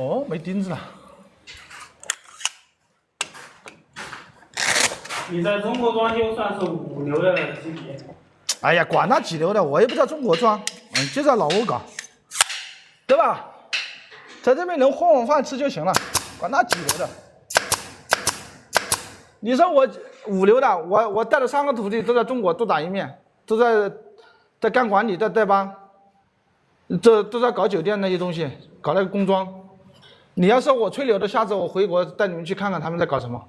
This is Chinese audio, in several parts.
哦，没钉子了。你在中国装修算是5流的级别。哎呀，管他几流的，我也不在中国装，就在老挝搞，对吧？在这边能混碗饭吃就行了，管他几流的。你说我5流的，我带了3个徒弟都在中国都打一面，都在干管理，在代班，这都在搞酒店那些东西，搞那个工装。你要说我吹牛的，下次我回国带你们去看看他们在搞什么。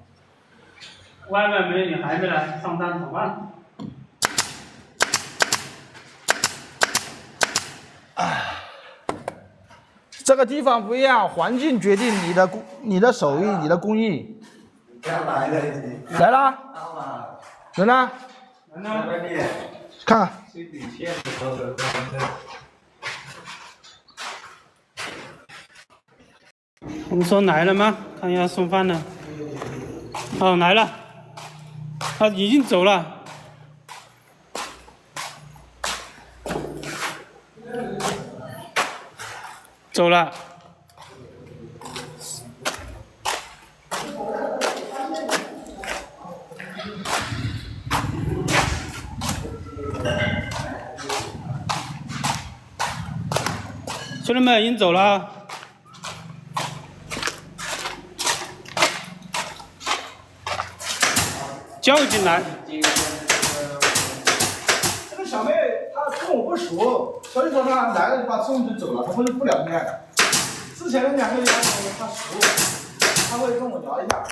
外卖没有你还没来上班怎么办？这个地方不一样，环境决定你的手艺，你的工艺。来了，来啦！人呢？看看。我们说来了吗？看一下送饭的。哦，来了，他已经走了。走了。兄弟们已经走了。叫进来。这个小妹她跟我不熟，所以说她来了就把中午就走了，她不聊天。之前的2个礼拜她熟，她会跟我聊一下。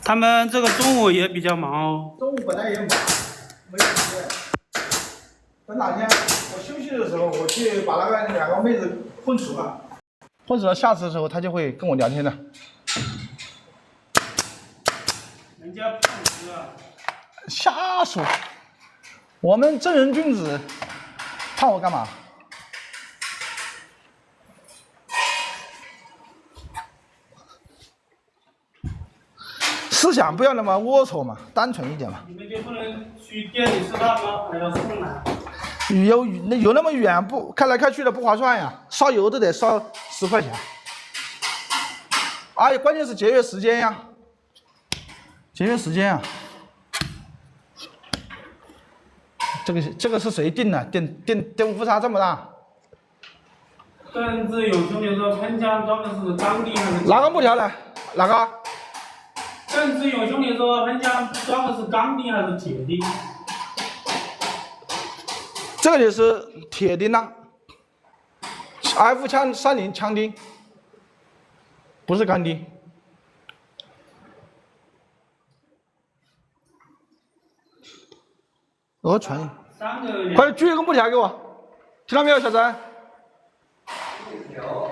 他们这个中午也比较忙哦。中午本来也忙，没有时间。等哪天我休息的时候，我去把那个2个妹子混熟了，下次的时候她就会跟我聊天的。人家胖子啊。瞎说，我们正人君子，怕我干嘛？思想不要那么龌龊嘛，单纯一点嘛。你们就不能去店里吃饭吗？还要送来？有那么远不开来开去的不划算呀，烧油都得烧10块钱。而且关键是节约时间呀，节约时间呀。这个是谁定的？电误差这么大？甚至有兄弟说喷枪装的是钢钉还是？哪个木条的？哪个？甚至有兄弟说喷枪装的是钢钉还是铁钉？这个就是铁钉啦 ，F30枪钉，不是钢钉。我传你，快点锯一个木条给我，听到没有，小陈？木条。